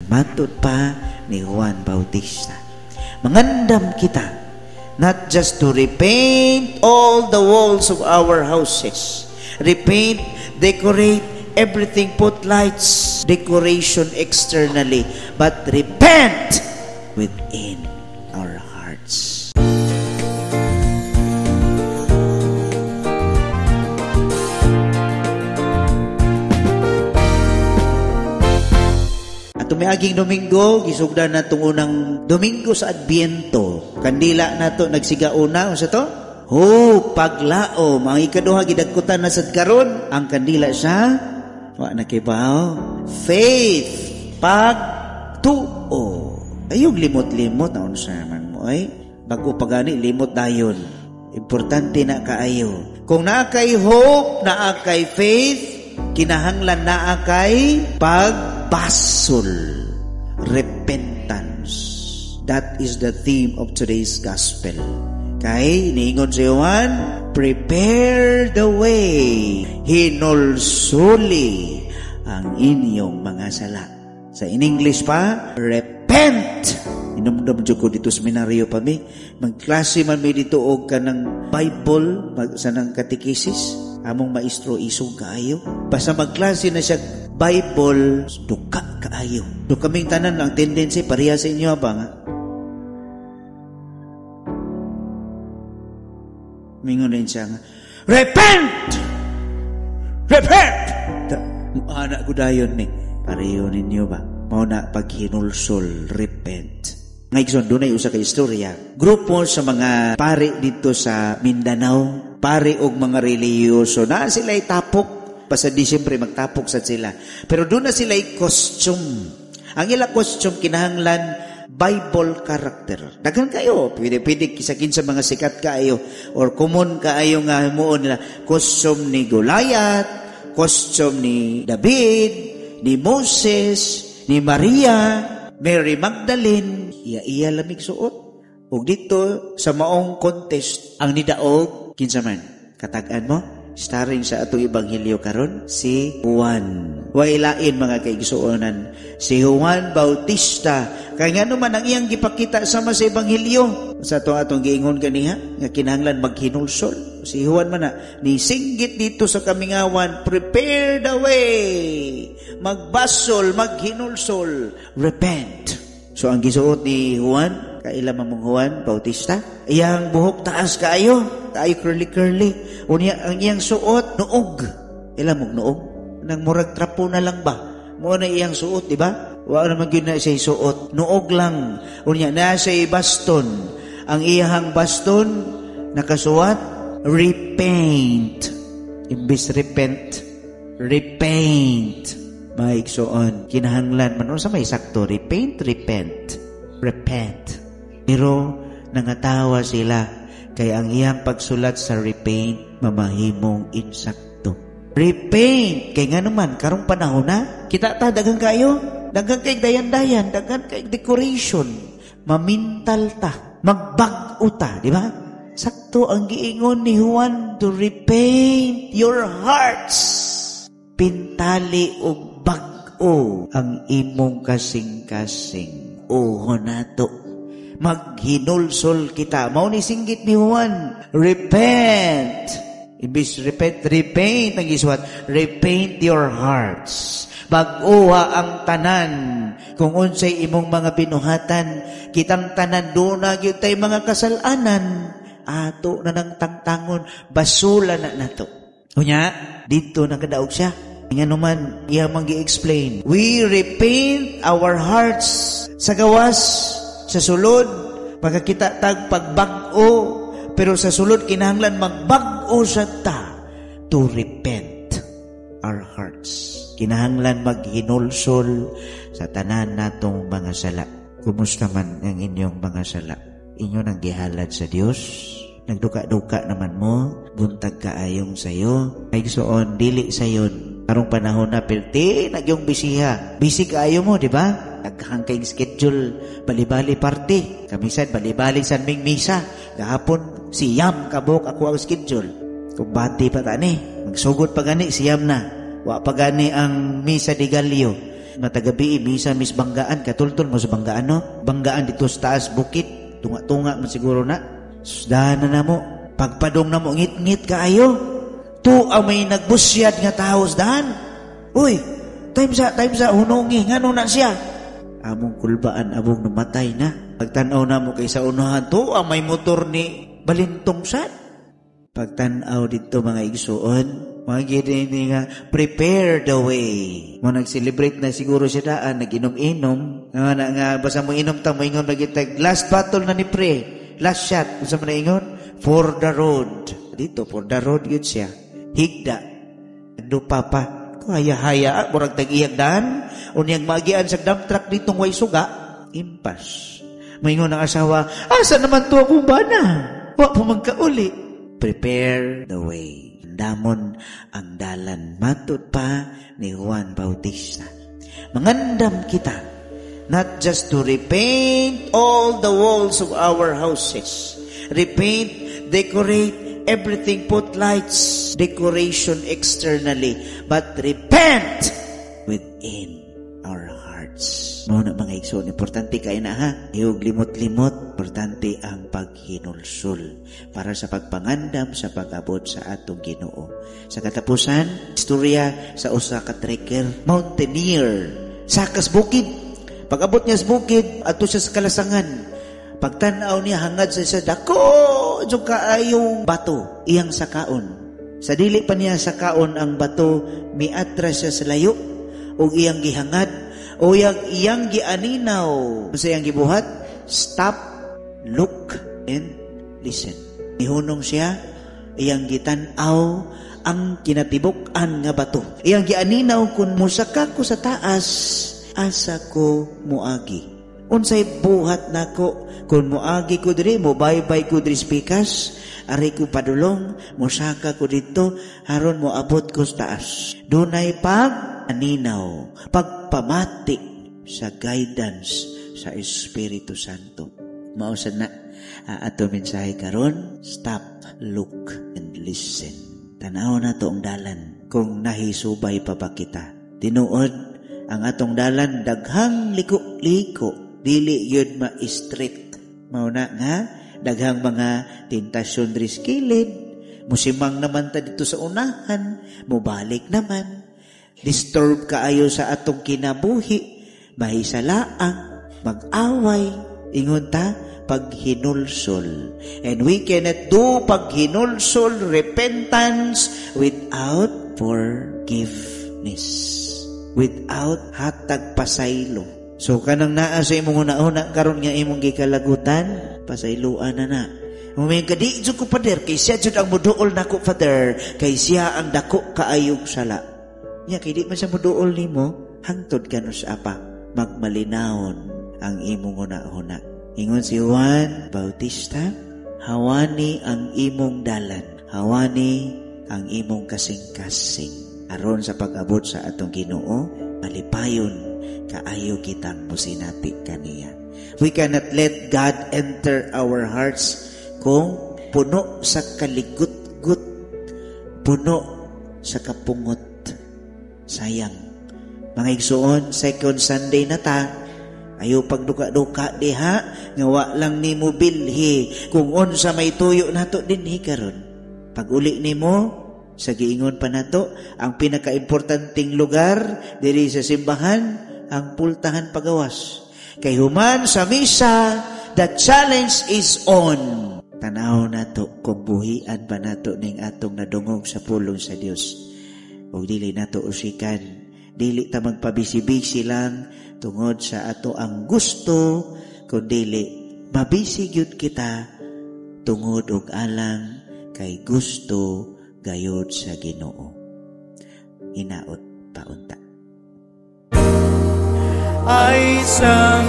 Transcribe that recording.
Matud pa ni Juan Bautista. Mangandam kita, not just to repaint all the walls of our houses, repaint, decorate, everything, put lights, decoration externally, but repent within our hearts. Tumiaging Domingo, gisugdan na itong unang Domingo sa Adbiento. Kandila na ito, nagsigauna. Ano sa ito? Paglao. Mga ikaduha, gidagkutan na sa karon. Ang kandila siya, na kibaw, faith, pagtuo. Ayong limot-limot, ano sa naman mo, ay? Bago pagani, limot dayon. Importante na kaayo. Kung naakay hope, naakay faith, kinahanglan naakay pagbasol, repentance. That is the theme of today's gospel. Kay niingon si Juan, prepare the way, hinulsuli ang inyong mga sala. Sa in English pa, repent. Inumdum ko dito seminaryo pa mi. Magklase man mi dito og kanang Bible, sa nang katekisis. Among maestro isog kaayo. Basta magklase na siya Bible, duka kaayo. Do kaming tanan ang tendency pareha sa inyo ba nga? Mingon rin siya nga, repent! Repent! Anak ko dayon ni. Pareho ninyo ba? Mao na paghinulsol, repent. Ngayon, doon ay usa ka istorya. Grupo sa mga pari dito sa Mindanao, pari og mga reliyoso, na sila'y tapok. Basta Disyembre magtapok sa sila. Pero doon na sila'y costume. Ang ila costume, kinahanglan Bible character. Daghan kayo. Pwede kisakin sa mga sikat kayo. Or common kayo nga himuon nila. Costume ni Goliath, costume ni David, ni Moses, ni Maria, Mary Magdalene, iya lamig suot. Ug dito sa maong contest ang nidaog kinsa man katagan mo starring sa atong ebanghelyo karon si Juan. Wailain mga kaigsuonan si Juan Bautista. Kay ngano man ang iyang gipakita sama sa ebanghelyo sa atong giingon kaniha nga kinahanglan maghinulsol. Si Juan man na ni singgit dito sa kamingawan, prepare the way, magbasol, maghinulsol, repent. So ang gisuot ni Juan, kaila mamong Juan Bautista, iyang buhok taas kaayo curly. Unya ang iyang suot nuog. Ila mong nuog, nang murag trapo na lang ba? Mo na iyang suot, di ba? Wa naman gyud na siya suot, nuog lang. Unya na siya baston. Ang iyang baston nakasuwat repaint. Imbis repent, repaint. Maigsoon, kinahanglan man sa may sakto, repent. Pero nangatawa sila kay ang iyang pagsulat sa repaint mamahimong insakto. Repaint kay nga naman karong panahon na kita ta daghang kayo, daghang kay dayan-dayan, daghang kay decoration, mamintal ta, magbag-o ta, di ba? Sakto ang giingon ni Juan, to repaint your hearts. Pintali o bag-o ang imong kasing-kasing. Oho nato. Maghinulsol kita. Mao ni singgit ni Juan. Repent. Ibis repaint ang isuat. Repaint your hearts. Bag-uha ang tanan. Kung unsay imong mga binuhatan, kitang tanan doon na gyud tay mga kasalanan. Ato na nang tangtangon, basula na nato. Unya, dito nakadaog siya. Nga naman, iya mang gi-explain. We repaint our hearts sa gawas, sa sulod, pagkakita tag pagbag-o, pero sa sulod kinahanglan magbag-o sa ta to repent our hearts. Kinahanglan maghinulsol sa tanan natong mga sala. Kumusta man ang inyong mga sala? Inyo nang gihalad sa Dios? Nagduka-duka naman mo, buntag kaayong sayo, ay gustoon, dili sayon. Karong panahon na, pilti, nagyong bisiha. Busy kaayo mo, di ba? Naghangkay schedule, bali-bali party. Kamisan, bali-bali san ming misa. Gahapon, siyam kabok ako ang schedule. Kung bati pa tani, magsugod pa gani, siyam na. Wa pa gani ang misa di Galio. matagabi, misa mis banggaan, katultol mo sa banggaan, no? Banggaan dito sa taas, bukit, tunga-tunga man siguro na. Susdahan na mo, pagpadong na mo, ngit-ngit kaayo. Tu ang may nagbusyad nga tao, susdahan. Uy, time sa, hunungi, nga na siya. Among kulbaan, abong namatay na. Pagtanaw na mo kay sa unahan, tu ang may motor ni Balintong sad. Pagtanaw dito mga igsuon, mga gini nga, prepare the way. Mo nag-celebrate na siguro siya daan, nag-inom-inom. Nga, basta mo inom ta, mo ingon, nagitag, last battle na ni pre, last shot, basta mo na ingon, for the road. Dito, for the road, yun siya. Higda. Nagdupa pa. Haya-haya, murag tag-iyag daan, unyang magian sa dump truck ditong way suga, impas. Maingon ang asawa, asa naman to akong bana? Wa pa magkauli. Prepare the way. Damon ang dalan. Matod pa ni Juan Bautista. Mangandam kita, not just to repaint all the walls of our houses. Repaint, decorate, everything, put lights, decoration externally, but repent within our hearts. Muna mga igsoon, importante kayo na ha. Iyog limot-limot, importante ang paghinulsul para sa pagpangandam sa pag-abot sa atong Ginoo. Sa katapusan, istorya sa usa ka trekker, mountaineer, sakas bukid. Pag-abot niya sa bukid, ato siya sa kalasangan. Pagtanaw niya, hangad sa dako, yung kaayong bato, iyang sakaon. Sa dili pa niya sakaon ang bato, miatras siya sa layo, o iyang gihangad, o iyang gianinaw. Sa iyang gibuhat, stop, look, and listen. Ihunong siya, iyang gitanaw ang kinatibuk-an nga bato. Iyang gianinaw, kung musaka ko sa taas, asa ko muagi. Unsay buhat nako, kung muagi ko diri, mubaybay ko diri spikas, ari ko padulong, musaka ko dito, haron mo abot ko sa taas. Dunay pag-aninaw, pagpamati sa guidance sa Espiritu Santo. Mausan na, ato mensahe karon, stop, look, and listen. Tanaw na to ang dalan, kung nahisubay pa ba kita. Tinuod, ang atong dalan, daghang liko-liko, dili yun ma-strict. Mauna nga, daghang mga tentasyon diri kilid, musimang naman ta dito sa unahan, mubalik naman, disturb kaayo sa atong kinabuhi, mahisalaang, mag-away, ingon ta, paghinulsol. And we cannot do paghinulsol, repentance, without forgiveness, without hatag pasaylo. So kanang naa sa imong una-una karon nga imong gikalagutan, pasayloan na. Umay kadi jud ko pader kay siya jud ang muduol nako Father, kay siya ang dako kaayog sala. Nya kay di man siya muduol nimo, hangtod kano sa apa magmalinawon ang imong una-una. Ingon si Juan Bautista, hawani ang imong dalan, hawani ang imong kasing-kasing aron sa pag-abot sa atong Ginoo, malipayon kaayo kitang musinati kaniya. We cannot let God enter our hearts kung puno sa kaligut-gut, puno sa kapungot. Sayang. Mga igsoon, second Sunday na ta, ayo pagduka-duka diha, nga wa lang nimo bilhi, kung unsa may tuyo nato dinhi karon. Pag uli nimo, sa giingon pa nato, ang pinaka-importanting lugar diri sa simbahan, ang pultahan pagawas. Kay human sa misa, the challenge is on. Tanaw nato kung buhian pa nato ning atong nadungog sa pulong sa Dios. O dili nato usikan, dili ta magpabisi-bisi lang tungod sa ato ang gusto, kundi mabisi gyud kita tungod og alang kay gusto gayod sa Ginoo. Hinaot paunta. Ay isang